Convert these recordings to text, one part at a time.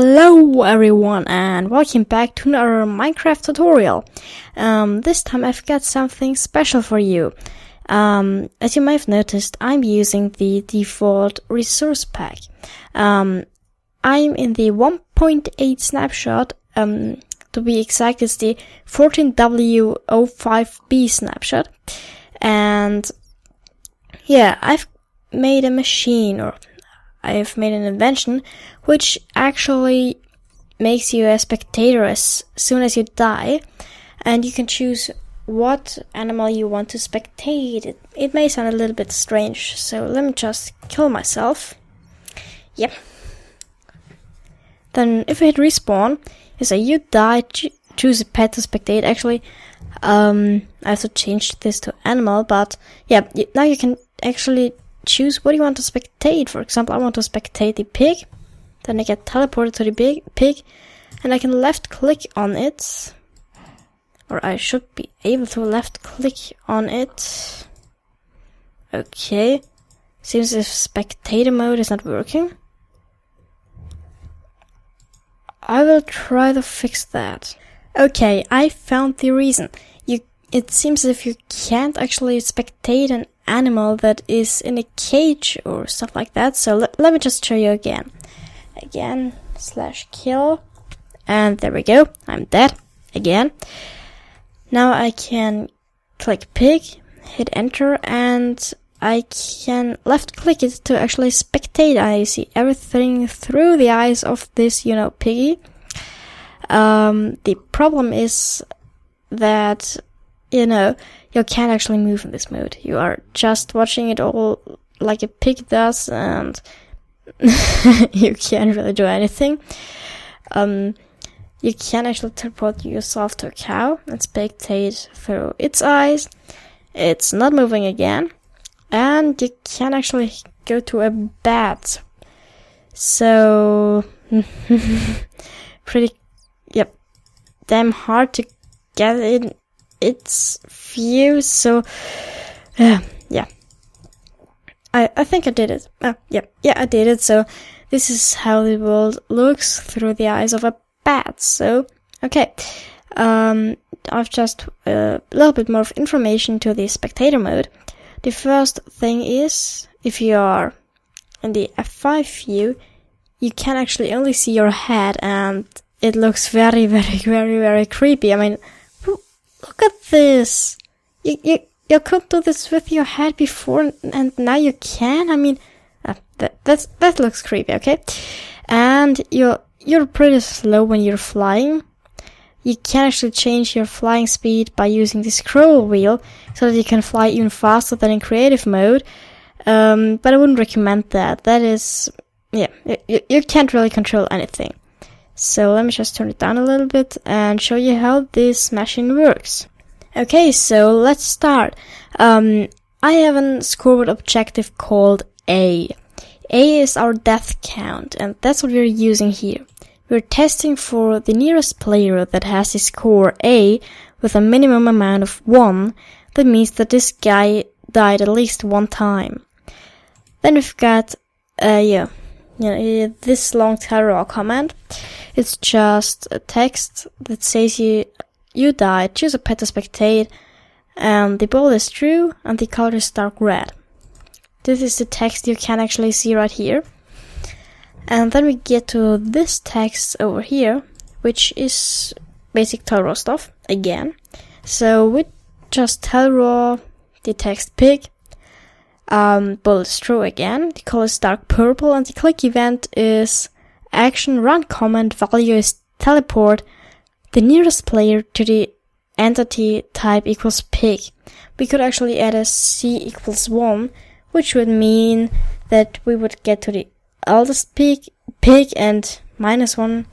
Hello everyone and welcome back to another Minecraft tutorial. This time I've got something special for you. As you may have noticed, I'm using the default resource pack. I'm in the 1.8 snapshot, to be exact it's the 14W05B snapshot. And yeah, I've made a machine, or I've made an invention which actually makes you a spectator as soon as you die, and you can choose what animal you want to spectate. It may sound a little bit strange, so let me just kill myself. Yep. Then if I hit respawn, you say you die, choose a pet to spectate. Actually, I have to change this to animal, but yeah, now you can actually choose what you want to spectate. For example, I want to spectate the pig. Then I get teleported to the pig, and I can left click on it, or I should be able to left click on it. Okay, seems as if spectator mode is not working. I will try to fix that. Okay, I found the reason. It seems as if you can't actually spectate an animal that is in a cage or stuff like that. So let me just show you again. Again, /kill. And there we go. I'm dead. Again. Now I can click pig, hit enter, and I can left click it to actually spectate. I see everything through the eyes of this, piggy. The problem is that you can't actually move in this mode. You are just watching it all like a pig does, and you can't really do anything. You can actually teleport yourself to a cow and spectate through its eyes. It's not moving again. And you can actually go to a bat. So, damn hard to get in its view, so yeah, I think I did it. Yeah, I did it. So this is how the world looks through the eyes of a bat. So okay, I've just a little bit more of information to the spectator mode. The first thing is, if you are in the F5 view, you can actually only see your head, and it looks very, very, very, very creepy. I mean, look at this. You couldn't do this with your head before, and now you can. I mean, that looks creepy. Okay, and you're pretty slow when you're flying. You can actually change your flying speed by using the scroll wheel, so that you can fly even faster than in creative mode. But I wouldn't recommend that. That is, you can't really control anything. So let me just turn it down a little bit and show you how this machine works. Okay, so let's start. I have a scoreboard objective called A. A is our death count, and that's what we're using here. We're testing for the nearest player that has the score A with a minimum amount of 1. That means that this guy died at least one time. Then we've got, this long terror command. It's just a text that says you died, choose a pet to spectate, and the ball is true, and the color is dark red. This is the text you can actually see right here. And then we get to this text over here, which is basic terror stuff, again. So we just terror the text pig, ball is true again, the color is dark purple, and the click event is action run command, value is teleport the nearest player to the entity type equals pig. We could actually add a C equals 1, which would mean that we would get to the eldest pig, and -1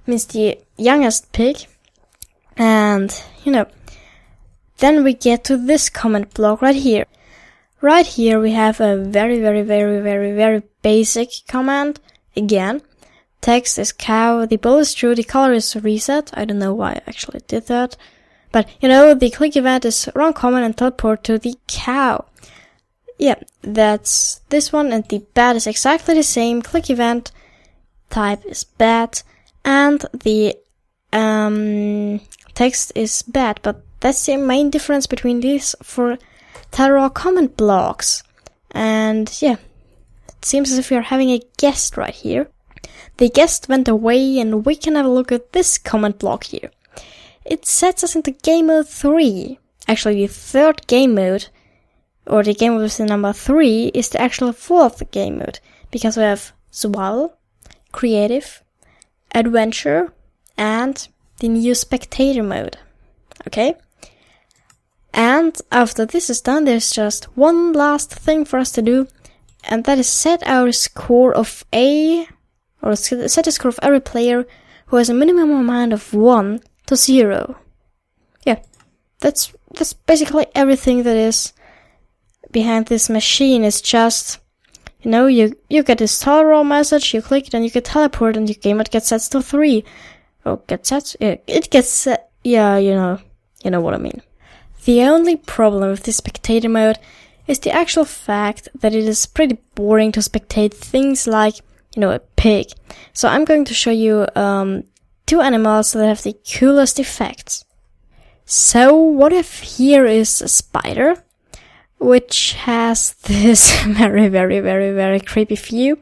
means the youngest pig. And, then we get to this comment block right here. Right here we have a very, very, very, very, very basic command. Again, text is cow, the ball is true, the color is reset. I don't know why I actually did that. But, the click event is run command and teleport to the cow. Yeah, that's this one, and the bat is exactly the same. Click event type is bat, and the text is bad, but that's the main difference between these for Terra comment blocks. And yeah, it seems as if we are having a guest right here. The guest went away, and we can have a look at this comment block here. It sets us into game mode 3. Actually, the third game mode, or the game mode with the number 3, is the actual fourth game mode, because we have Survival, Creative, Adventure, and the new Spectator Mode. Okay? And after this is done, there's just one last thing for us to do, and that is set our score of set the score of every player who has a minimum amount of 1 to 0. Yeah, that's basically everything that is behind this machine. Is just, you know, you get this toggle message, you click it and you get teleport, and your game mode gets set to 3. Oh, gets set? Yeah, it gets set. Yeah, you know what I mean. The only problem with this spectator mode is the actual fact that it is pretty boring to spectate things like, you know, a pig. So I'm going to show you 2 animals that have the coolest effects. So what I have here is a spider, which has this very, very, very, very creepy view.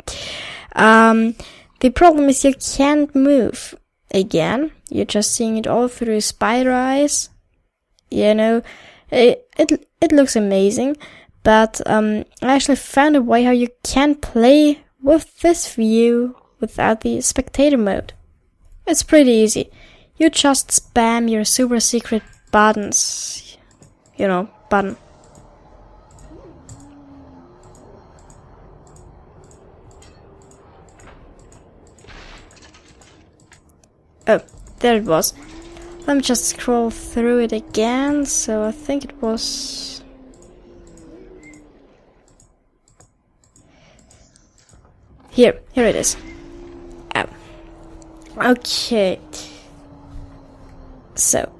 The problem is you can't move. Again, you're just seeing it all through spider eyes. You know, it looks amazing, but I actually found a way how you can play with this view without the spectator mode. It's pretty easy. You just spam your super secret buttons. You know, button. Oh, there it was. Let me just scroll through it again. So I think it was... Here it is. Oh. Okay. So.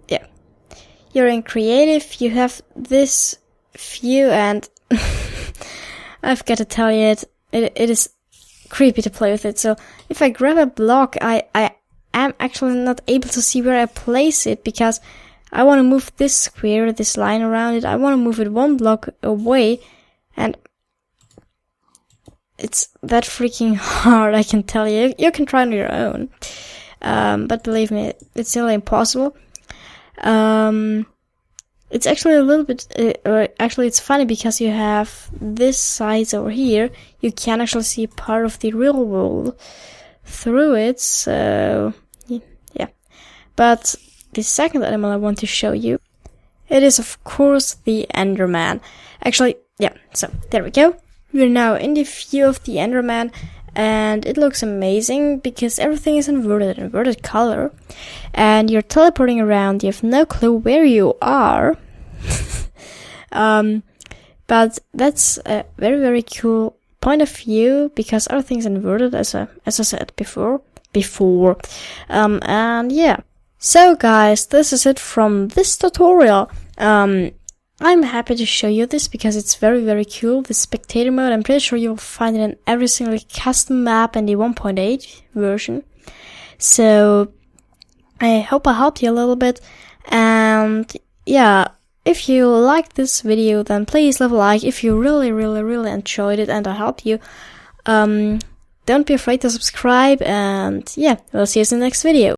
Yeah. You're in creative, you have this view, and I've got to tell you, it is creepy to play with it. So if I grab a block, I am actually not able to see where I place it, because I want to move this square, this line around it. I want to move it 1 block away, and it's that freaking hard, I can tell you. You can try on your own, but believe me, it's really impossible. It's actually a little bit, actually it's funny, because you have this size over here. You can actually see part of the real world through it, so yeah. But the second animal I want to show you, it is of course the Enderman. Actually, yeah, so there we go. We're now in the view of the Enderman, and it looks amazing because everything is inverted color, and you're teleporting around. You have no clue where you are. But that's a very, very cool point of view, because everything's inverted, as I said before. And yeah. So guys, this is it from this tutorial. I'm happy to show you this because it's very, very cool, the spectator mode. I'm pretty sure you'll find it in every single custom map in the 1.8 version. So I hope I helped you a little bit. And yeah, if you liked this video, then please leave a like. If you really, really, really enjoyed it and I helped you, don't be afraid to subscribe. And yeah, we'll see you in the next video.